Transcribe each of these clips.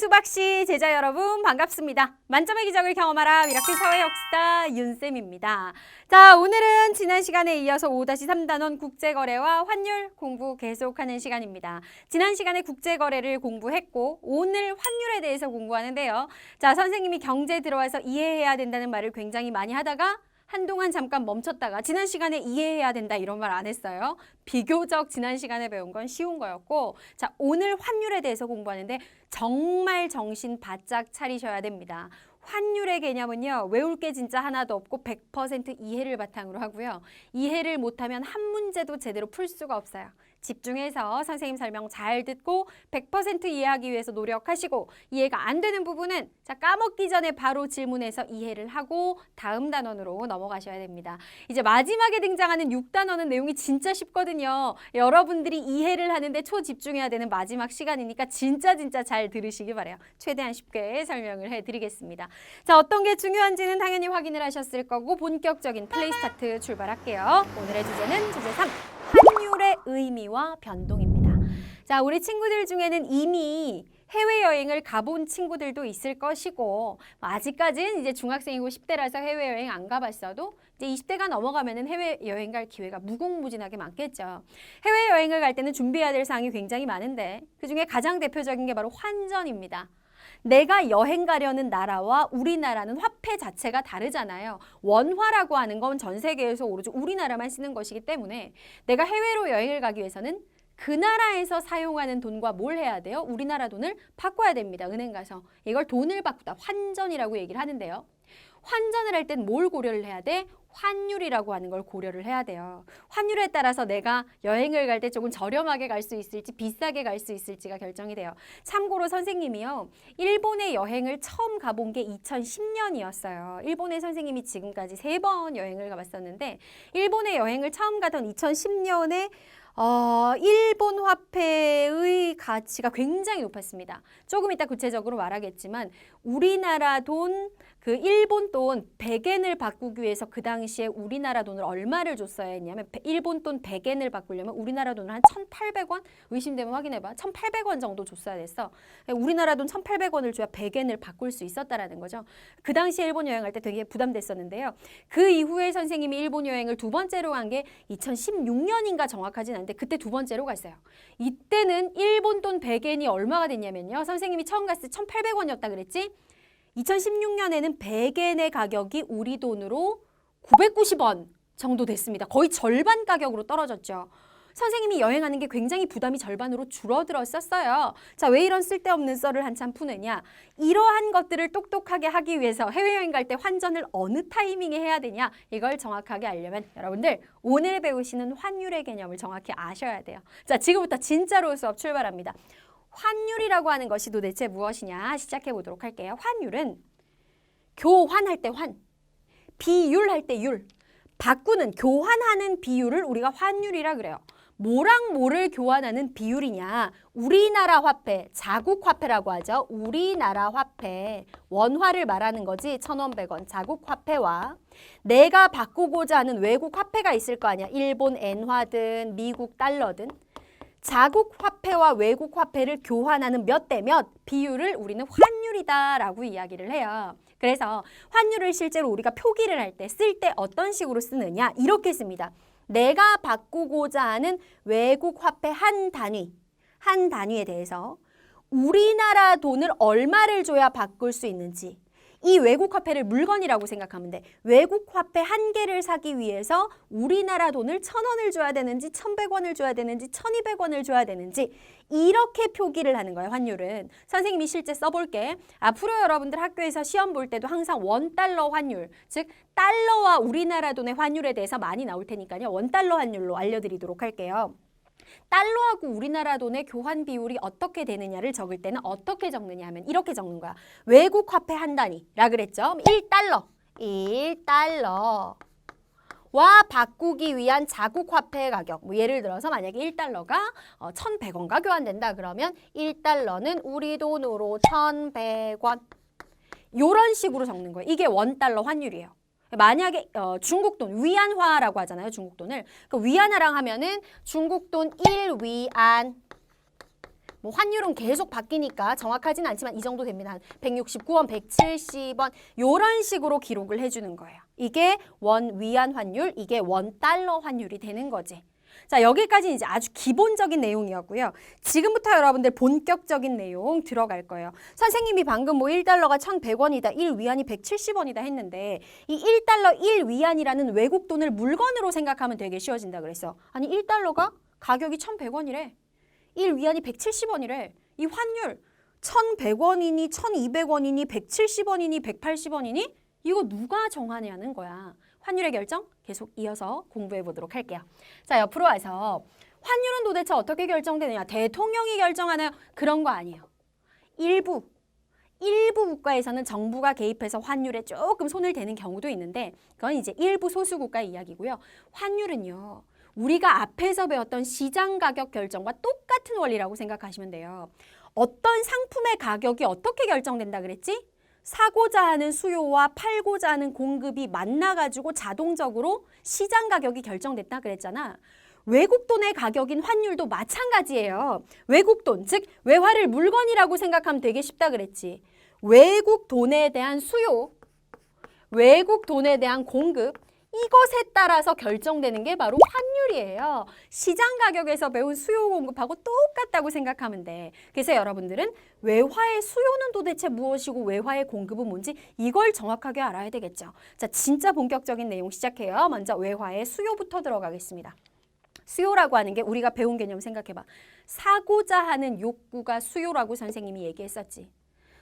수박씨 제자 여러분 반갑습니다. 만점의 기적을 경험하라 미라클 사회역사 윤쌤입니다. 자, 오늘은 지난 시간에 이어서 5-3단원 국제거래와 환율 공부 계속하는 시간입니다. 지난 시간에 국제거래를 공부했고 오늘 환율에 대해서 공부하는데요. 자, 선생님이 경제 들어와서 이해해야 된다는 말을 굉장히 많이 하다가 한동안 잠깐 멈췄다가 지난 시간에 이해해야 된다 이런 말 안 했어요. 비교적 지난 시간에 배운 건 쉬운 거였고, 자, 오늘 환율에 대해서 공부하는데 정말 정신 바짝 차리셔야 됩니다. 환율의 개념은요, 외울 게 진짜 하나도 없고 100% 이해를 바탕으로 하고요. 이해를 못하면 한 문제도 제대로 풀 수가 없어요. 집중해서 선생님 설명 잘 듣고 100% 이해하기 위해서 노력하시고, 이해가 안 되는 부분은 자, 까먹기 전에 바로 질문해서 이해를 하고 다음 단원으로 넘어가셔야 됩니다. 이제 마지막에 등장하는 6단원은 내용이 진짜 쉽거든요. 여러분들이 이해를 하는데 초집중해야 되는 마지막 시간이니까 진짜 잘 들으시기 바라요. 최대한 쉽게 설명을 해드리겠습니다. 자, 어떤 게 중요한지는 당연히 확인을 하셨을 거고 본격적인 플레이 스타트 출발할게요. 오늘의 주제는 주제 3. 환율의 의미와 변동입니다. 자, 우리 친구들 중에는 이미 해외여행을 가본 친구들도 있을 것이고, 아직까지는 이제 중학생이고 10대라서 해외여행 안 가봤어도 이제 20대가 넘어가면은 해외여행 갈 기회가 무궁무진하게 많겠죠. 해외여행을 갈 때는 준비해야 될 사항이 굉장히 많은데 그중에 가장 대표적인 게 바로 환전입니다. 내가 여행 가려는 나라와 우리나라는 화폐 자체가 다르잖아요. 원화라고 하는 건 전 세계에서 오로지 우리나라만 쓰는 것이기 때문에 내가 해외로 여행을 가기 위해서는 그 나라에서 사용하는 돈과 뭘 해야 돼요? 우리나라 돈을 바꿔야 됩니다. 은행 가서. 이걸 돈을 바꾸다. 환전이라고 얘기를 하는데요. 환전을 할 땐 뭘 고려를 해야 돼? 환율이라고 하는 걸 고려를 해야 돼요. 환율에 따라서 내가 여행을 갈 때 조금 저렴하게 갈 수 있을지 비싸게 갈 수 있을지가 결정이 돼요. 참고로 선생님이요, 일본에 여행을 처음 가본 게 2010년이었어요. 일본에 선생님이 지금까지 3번 여행을 가봤었는데 일본에 여행을 처음 가던 2010년에 일본 화폐의 가치가 굉장히 높았습니다. 조금 이따 구체적으로 말하겠지만 우리나라 돈, 그 일본 돈 100엔을 바꾸기 위해서 그 당시에 우리나라 돈을 얼마를 줬어야 했냐면 일본 돈 100엔을 바꾸려면 우리나라 돈을 한 1,800원? 의심되면 확인해봐. 1,800원 정도 줬어야 됐어. 우리나라 돈 1,800원을 줘야 100엔을 바꿀 수 있었다라는 거죠. 그 당시에 일본 여행할 때 되게 부담됐었는데요. 그 이후에 선생님이 일본 여행을 두 번째로 간 게 2016년인가 정확하진 않은데 그때 두 번째로 갔어요. 이때는 일본 돈 100엔이 얼마가 됐냐면요. 선생님이 처음 갔을 때 1,800원이었다 그랬지? 2016년에는 100엔의 가격이 우리 돈으로 990원 정도 됐습니다. 거의 절반 가격으로 떨어졌죠. 선생님이 여행하는 게 굉장히 부담이 절반으로 줄어들었었어요. 자, 왜 이런 쓸데없는 썰을 한참 푸느냐? 이러한 것들을 똑똑하게 하기 위해서 해외여행 갈 때 환전을 어느 타이밍에 해야 되냐? 이걸 정확하게 알려면 여러분들 오늘 배우시는 환율의 개념을 정확히 아셔야 돼요. 자, 지금부터 진짜로 수업 출발합니다. 환율이라고 하는 것이 도대체 무엇이냐 시작해 보도록 할게요. 환율은 교환할 때 환, 비율할 때 율, 바꾸는, 교환하는 비율을 우리가 환율이라 그래요. 뭐랑 뭐를 교환하는 비율이냐? 우리나라 화폐, 자국 화폐라고 하죠. 우리나라 화폐, 원화를 말하는 거지. 1,000원, 100원, 자국 화폐와 내가 바꾸고자 하는 외국 화폐가 있을 거 아니야. 일본 엔화든 미국 달러든. 자국 화폐와 외국 화폐를 교환하는 몇 대 몇 비율을 우리는 환율이다라고 이야기를 해요. 그래서 환율을 실제로 우리가 표기를 할 때, 쓸 때 어떤 식으로 쓰느냐? 이렇게 씁니다. 내가 바꾸고자 하는 외국 화폐 한 단위에 대해서 우리나라 돈을 얼마를 줘야 바꿀 수 있는지, 이 외국 화폐를 물건이라고 생각하면 돼. 외국 화폐 한 개를 사기 위해서 우리나라 돈을 1,000원을 줘야 되는지 1,100원을 줘야 되는지 1,200원을 줘야 되는지 이렇게 표기를 하는 거예요. 환율은. 선생님이 실제 써볼게. 앞으로 여러분들 학교에서 시험 볼 때도 항상 원달러 환율, 즉 달러와 우리나라 돈의 환율에 대해서 많이 나올 테니까요. 원달러 환율로 알려드리도록 할게요. 달러하고 우리나라 돈의 교환 비율이 어떻게 되느냐를 적을 때는 어떻게 적느냐 하면 이렇게 적는 거야. 외국 화폐 한 단위라 그랬죠. 1달러와 바꾸기 위한 자국 화폐 가격. 뭐 예를 들어서 만약에 1달러가 1,100원과 교환된다 그러면 1달러는 우리 돈으로 1,100원. 이런 식으로 적는 거예요. 이게 원달러 환율이에요. 만약에 중국 돈, 위안화라고 하잖아요. 중국 돈을. 그 위안화랑 하면은 중국 돈 1위안 뭐 환율은 계속 바뀌니까 정확하진 않지만 이 정도 됩니다. 한 169원, 170원 이런 식으로 기록을 해주는 거예요. 이게 원 위안 환율, 이게 원 달러 환율이 되는 거지. 자, 여기까지 이제 아주 기본적인 내용이었고요. 지금부터 여러분들 본격적인 내용 들어갈 거예요. 선생님이 방금 뭐 1달러가 1,100원이다, 1위안이 170원이다 했는데 이 1달러 1위안이라는 외국 돈을 물건으로 생각하면 되게 쉬워진다 그랬어. 아니 1달러가 가격이 1,100원이래. 1위안이 170원이래. 이 환율 1,100원이니 1,200원이니 170원이니 180원이니 이거 누가 정하냐는 거야. 환율의 결정 계속 이어서 공부해 보도록 할게요. 자, 옆으로 와서 환율은 도대체 어떻게 결정되느냐? 대통령이 결정하나요? 그런 거 아니에요. 일부 국가에서는 정부가 개입해서 환율에 조금 손을 대는 경우도 있는데 그건 이제 일부 소수 국가의 이야기고요. 환율은요. 우리가 앞에서 배웠던 시장 가격 결정과 똑같은 원리라고 생각하시면 돼요. 어떤 상품의 가격이 어떻게 결정된다 그랬지? 사고자 하는 수요와 팔고자 하는 공급이 만나가지고 자동적으로 시장 가격이 결정됐다 그랬잖아. 외국 돈의 가격인 환율도 마찬가지예요. 외국 돈, 즉 외화를 물건이라고 생각하면 되게 쉽다 그랬지. 외국 돈에 대한 수요, 외국 돈에 대한 공급, 이것에 따라서 결정되는 게 바로 환율이에요. 시장 가격에서 배운 수요 공급하고 똑같다고 생각하면 돼. 그래서 여러분들은 외화의 수요는 도대체 무엇이고 외화의 공급은 뭔지 이걸 정확하게 알아야 되겠죠. 자, 진짜 본격적인 내용 시작해요. 먼저 외화의 수요부터 들어가겠습니다. 수요라고 하는 게 우리가 배운 개념 생각해봐. 사고자 하는 욕구가 수요라고 선생님이 얘기했었지.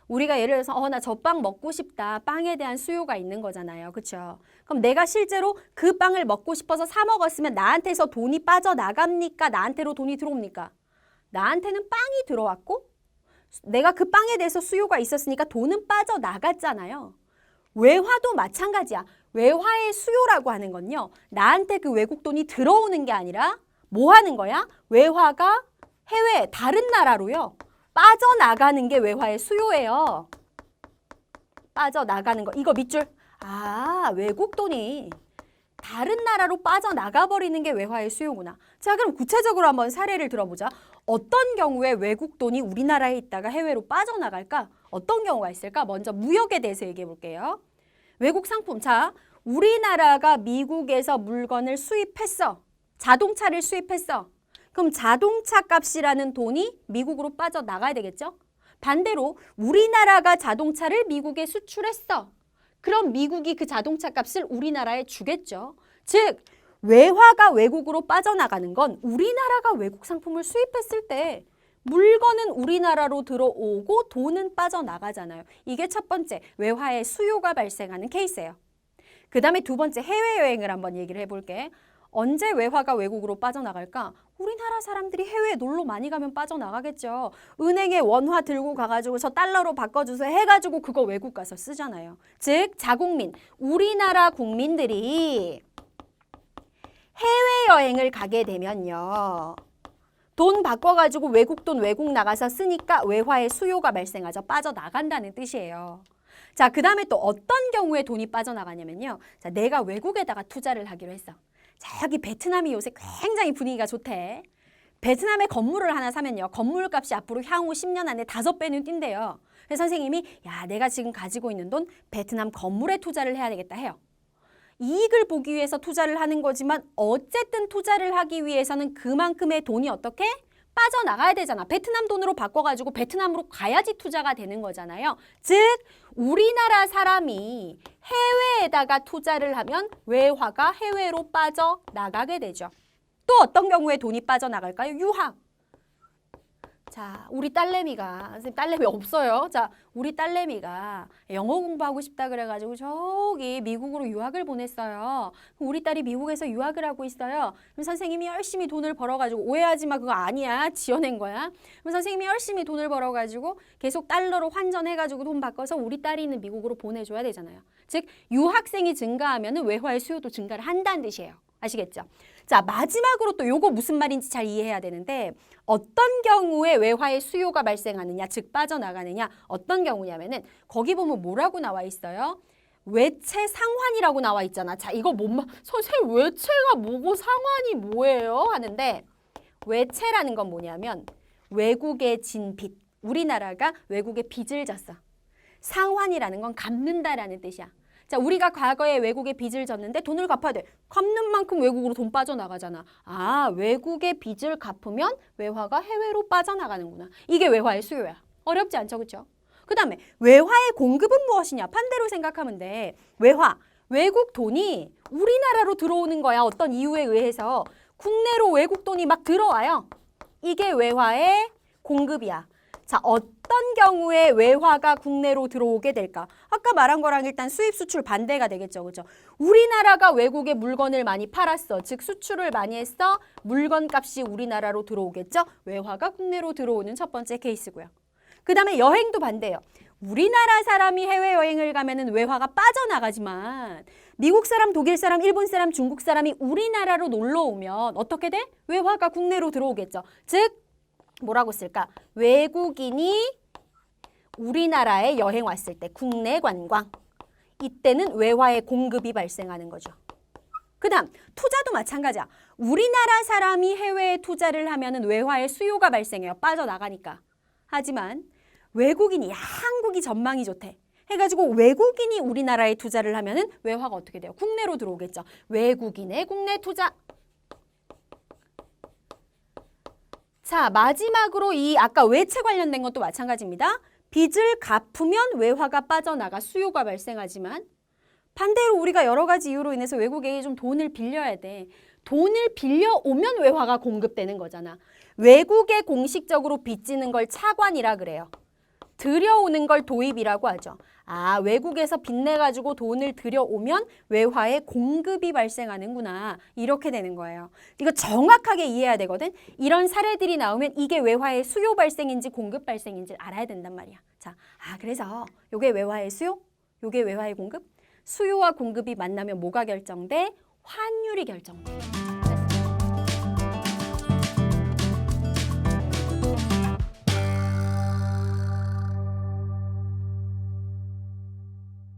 우리가 예를 들어서 나 저 빵 먹고 싶다. 빵에 대한 수요가 있는 거잖아요. 그렇죠? 그럼 내가 실제로 그 빵을 먹고 싶어서 사 먹었으면 나한테서 돈이 빠져나갑니까? 나한테로 돈이 들어옵니까? 나한테는 빵이 들어왔고 내가 그 빵에 대해서 수요가 있었으니까 돈은 빠져나갔잖아요. 외화도 마찬가지야. 외화의 수요라고 하는 건요. 나한테 그 외국 돈이 들어오는 게 아니라 뭐 하는 거야? 외화가 해외 다른 나라로요. 빠져나가는 게 외화의 수요예요. 빠져나가는 거. 이거 밑줄. 아, 외국 돈이 다른 나라로 빠져나가 버리는 게 외화의 수요구나. 자, 그럼 구체적으로 한번 사례를 들어보자. 어떤 경우에 외국 돈이 우리나라에 있다가 해외로 빠져나갈까? 어떤 경우가 있을까? 먼저 무역에 대해서 얘기해 볼게요. 외국 상품. 자, 우리나라가 미국에서 물건을 수입했어. 자동차를 수입했어. 그럼 자동차 값이라는 돈이 미국으로 빠져나가야 되겠죠? 반대로 우리나라가 자동차를 미국에 수출했어. 그럼 미국이 그 자동차 값을 우리나라에 주겠죠. 즉 외화가 외국으로 빠져나가는 건 우리나라가 외국 상품을 수입했을 때 물건은 우리나라로 들어오고 돈은 빠져나가잖아요. 이게 첫 번째 외화의 수요가 발생하는 케이스예요. 그 다음에 두 번째 해외여행을 한번 얘기를 해볼게. 언제 외화가 외국으로 빠져나갈까? 우리나라 사람들이 해외에 놀러 많이 가면 빠져나가겠죠. 은행에 원화 들고 가가지고 저 달러로 바꿔주세요 해가지고 그거 외국 가서 쓰잖아요. 즉 자국민, 우리나라 국민들이 해외여행을 가게 되면요. 돈 바꿔가지고 외국 돈 외국 나가서 쓰니까 외화의 수요가 발생하죠. 빠져나간다는 뜻이에요. 자, 그 다음에 또 어떤 경우에 돈이 빠져나가냐면요. 자, 내가 외국에다가 투자를 하기로 했어. 자, 여기 베트남이 요새 굉장히 분위기가 좋대. 베트남에 건물을 하나 사면요. 건물값이 앞으로 향후 10년 안에 5배는 뛴대요. 그래서 선생님이 야, 내가 지금 가지고 있는 돈 베트남 건물에 투자를 해야 되겠다 해요. 이익을 보기 위해서 투자를 하는 거지만 어쨌든 투자를 하기 위해서는 그만큼의 돈이 어떻게? 빠져나가야 되잖아. 베트남 돈으로 바꿔가지고 베트남으로 가야지 투자가 되는 거잖아요. 즉 우리나라 사람이 해외에다가 투자를 하면 외화가 해외로 빠져나가게 되죠. 또 어떤 경우에 돈이 빠져나갈까요? 유학. 자, 우리 딸내미가, 선생님 딸내미 없어요. 자, 우리 딸내미가 영어 공부하고 싶다 그래가지고 저기 미국으로 유학을 보냈어요. 우리 딸이 미국에서 유학을 하고 있어요. 그럼 선생님이 열심히 돈을 벌어가지고 오해하지 마, 그거 아니야. 지어낸 거야. 그럼 선생님이 열심히 돈을 벌어가지고 계속 달러로 환전해가지고 돈 바꿔서 우리 딸이 있는 미국으로 보내줘야 되잖아요. 즉 유학생이 증가하면 외화의 수요도 증가를 한다는 뜻이에요. 아시겠죠? 자, 마지막으로 또 요거 무슨 말인지 잘 이해해야 되는데 어떤 경우에 외화의 수요가 발생하느냐, 즉 빠져나가느냐, 어떤 경우냐면은 거기 보면 뭐라고 나와 있어요? 외채 상환이라고 나와 있잖아. 자, 이거 선생님 외채가 뭐고 상환이 뭐예요? 하는데 외채라는 건 뭐냐면 외국에 진 빚. 우리나라가 외국에 빚을 졌어. 상환이라는 건 갚는다라는 뜻이야. 자, 우리가 과거에 외국에 빚을 졌는데 돈을 갚아야 돼. 갚는 만큼 외국으로 돈 빠져나가잖아. 아, 외국의 빚을 갚으면 외화가 해외로 빠져나가는구나. 이게 외화의 수요야. 어렵지 않죠, 그렇죠? 그 다음에 외화의 공급은 무엇이냐? 반대로 생각하면 돼. 외화, 외국 돈이 우리나라로 들어오는 거야. 어떤 이유에 의해서 국내로 외국 돈이 막 들어와요. 이게 외화의 공급이야. 자, 어떤 경우에 외화가 국내로 들어오게 될까? 아까 말한 거랑 일단 수입 수출 반대가 되겠죠. 그죠? 우리나라가 외국에 물건을 많이 팔았어. 즉 수출을 많이 했어. 물건 값이 우리나라로 들어오겠죠? 외화가 국내로 들어오는 첫 번째 케이스고요. 그 다음에 여행도 반대예요. 우리나라 사람이 해외여행을 가면은 외화가 빠져나가지만 미국 사람, 독일 사람, 일본 사람, 중국 사람이 우리나라로 놀러 오면 어떻게 돼? 외화가 국내로 들어오겠죠. 즉 뭐라고 쓸까? 외국인이 우리나라에 여행 왔을 때 국내 관광. 이때는 외화의 공급이 발생하는 거죠. 그 다음 투자도 마찬가지야. 우리나라 사람이 해외에 투자를 하면은 외화의 수요가 발생해요. 빠져나가니까. 하지만 외국인이 한국이 전망이 좋대. 해가지고 외국인이 우리나라에 투자를 하면은 외화가 어떻게 돼요? 국내로 들어오겠죠. 외국인의 국내 투자. 자, 마지막으로 이 아까 외채 관련된 것도 마찬가지입니다. 빚을 갚으면 외화가 빠져나가 수요가 발생하지만 반대로 우리가 여러 가지 이유로 인해서 외국에 좀 돈을 빌려야 돼. 돈을 빌려오면 외화가 공급되는 거잖아. 외국에 공식적으로 빚지는 걸 차관이라 그래요. 들여오는 걸 도입이라고 하죠. 아, 외국에서 빚내가지고 돈을 들여오면 외화의 공급이 발생하는구나. 이렇게 되는 거예요. 이거 정확하게 이해해야 되거든. 이런 사례들이 나오면 이게 외화의 수요 발생인지 공급 발생인지 알아야 된단 말이야. 자, 그래서 요게 외화의 수요, 요게 외화의 공급. 수요와 공급이 만나면 뭐가 결정돼? 환율이 결정돼.